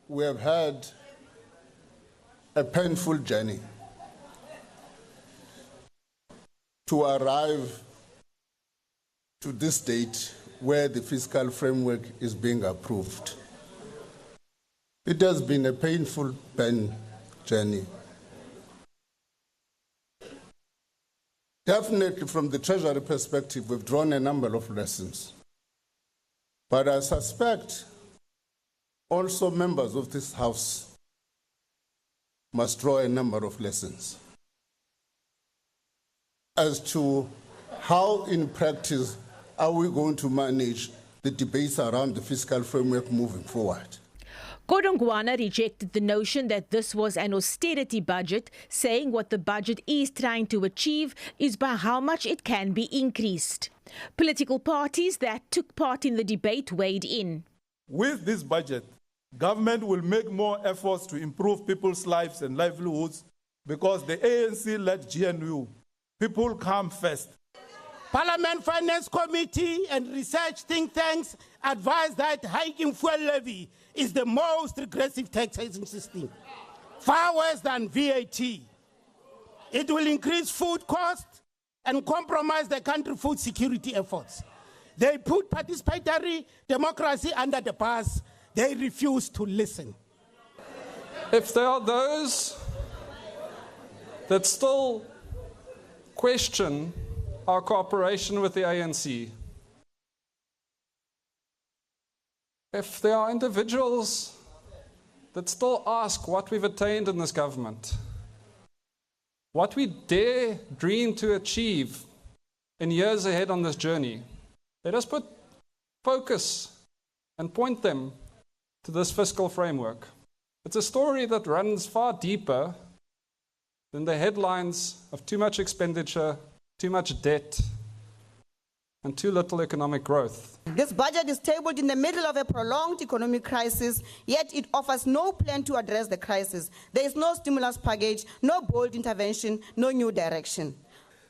we have had a painful journey to arrive to this date where the fiscal framework is being approved. It has been a painful journey. Definitely from the Treasury perspective, we've drawn a number of lessons. But I suspect also members of this House must draw a number of lessons as to how in practice are we going to manage the debates around the fiscal framework moving forward. Godongwana rejected the notion that this was an austerity budget, saying what the budget is trying to achieve is by how much it can be increased. Political parties that took part in the debate weighed in. With this budget, government will make more efforts to improve people's lives and livelihoods because the ANC-led GNU, people come first. Parliament Finance Committee and research think tanks advise that hiking fuel levy is the most regressive taxation system, far worse than VAT. It will increase food costs and compromise the country's food security efforts. They put participatory democracy under the bus. They refuse to listen. If there are those that still question our cooperation with the ANC, if there are individuals that still ask what we've attained in this government, what we dare dream to achieve in years ahead on this journey, let us put focus and point them to this fiscal framework. It's a story that runs far deeper than the headlines of too much expenditure, too much debt, and too little economic growth. This budget is tabled in the middle of a prolonged economic crisis, yet it offers no plan to address the crisis. There is no stimulus package, no bold intervention, no new direction.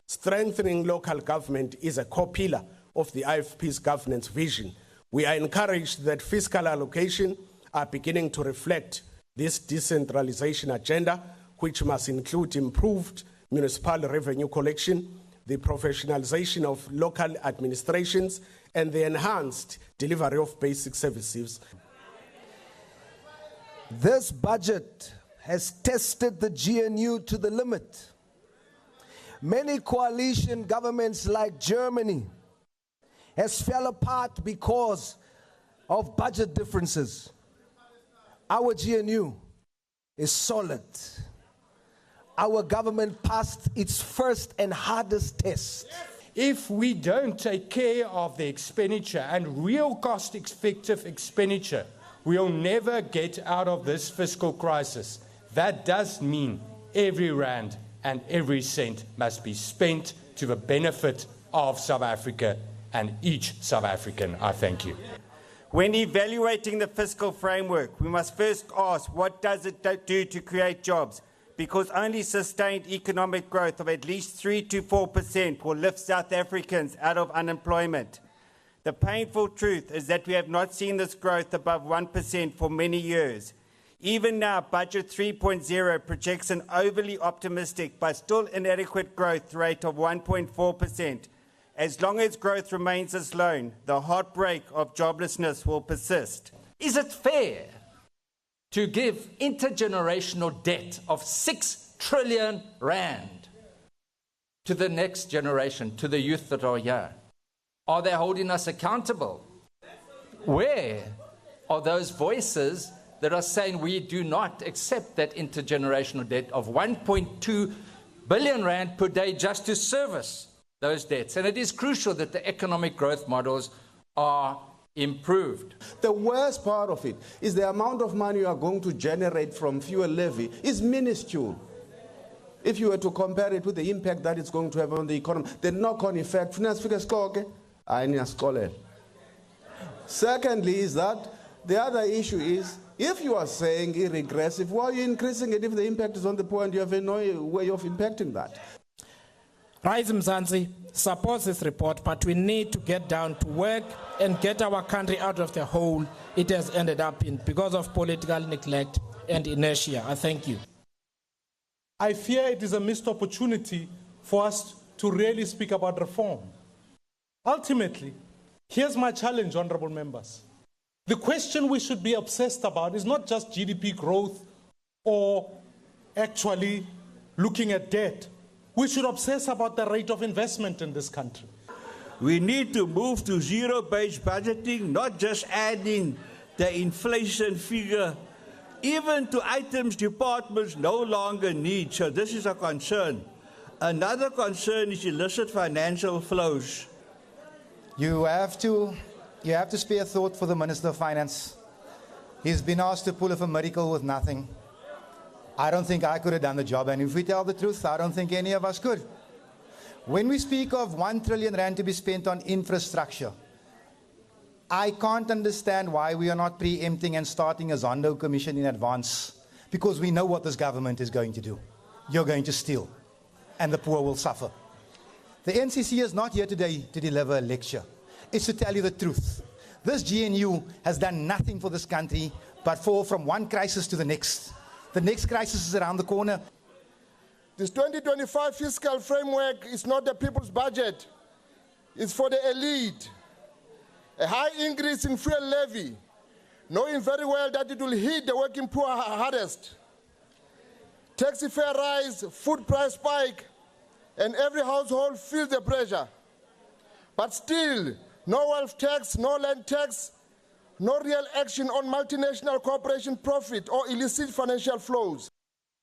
Strengthening local government is a core pillar of the IFP's governance vision. We are encouraged that fiscal allocation are beginning to reflect this decentralization agenda, which must include improved municipal revenue collection, the professionalization of local administrations, and the enhanced delivery of basic services. This budget has tested the GNU to the limit. Many coalition governments like Germany has fell apart because of budget differences. Our GNU is solid. Our government passed its first and hardest test. If we don't take care of the expenditure and real cost-effective expenditure, we'll never get out of this fiscal crisis. That does mean every rand and every cent must be spent to the benefit of South Africa and each South African. I thank you. When evaluating the fiscal framework, we must first ask, what does it do to create jobs? Because only sustained economic growth of at least 3 to 4% will lift South Africans out of unemployment. The painful truth is that we have not seen this growth above 1% for many years. Even now, Budget 3.0 projects an overly optimistic but still inadequate growth rate of 1.4%. As long as growth remains this low, the heartbreak of joblessness will persist. Is it fair to give intergenerational debt of 6 trillion rand to the next generation, to the youth that are here? Are they holding us accountable? Where are those voices that are saying we do not accept that intergenerational debt of 1.2 billion rand per day just to service those debts? And it is crucial that the economic growth models are improved. The worst part of it is the amount of money you are going to generate from fuel levy is minuscule. If you were to compare it with the impact that it's going to have on the economy, the knock-on effect. Secondly is that the other issue is, if you are saying irregressive, why are you increasing it if the impact is on the poor and you have no way of impacting that? Rise Mzansi supports this report, but we need to get down to work and get our country out of the hole it has ended up in because of political neglect and inertia. I thank you. I fear it is a missed opportunity for us to really speak about reform. Ultimately, here's my challenge, honorable members. The question we should be obsessed about is not just GDP growth or actually looking at debt. We should obsess about the rate of investment in this country. We need to move to zero-based budgeting, not just adding the inflation figure, even to items departments no longer need. So this is a concern. Another concern is illicit financial flows. You have to spare thought for the Minister of Finance. He's been asked to pull off a miracle with nothing. I don't think I could have done the job, and if we tell the truth, I don't think any of us could. When we speak of 1 trillion rand to be spent on infrastructure, I can't understand why we are not preempting and starting a Zondo commission in advance, because we know what this government is going to do. You're going to steal, and the poor will suffer. The NCC is not here today to deliver a lecture. It's to tell you the truth. This GNU has done nothing for this country but fall from one crisis to the next. The next crisis is around the corner. This 2025 fiscal framework is not the people's budget. It's for the elite. A high increase in fuel levy, knowing very well that it will hit the working poor hardest. Taxi fare rise, food price spike, and every household feels the pressure. But still, no wealth tax, no land tax, no real action on multinational corporation profit or illicit financial flows.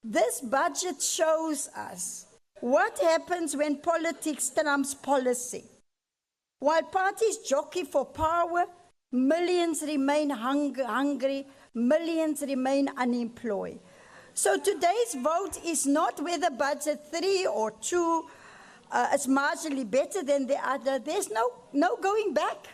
This budget shows us what happens when politics trumps policy. While parties jockey for power, millions remain hungry, millions remain unemployed. So today's vote is not whether budget 3 or 2 is marginally better than the other. There's no going back.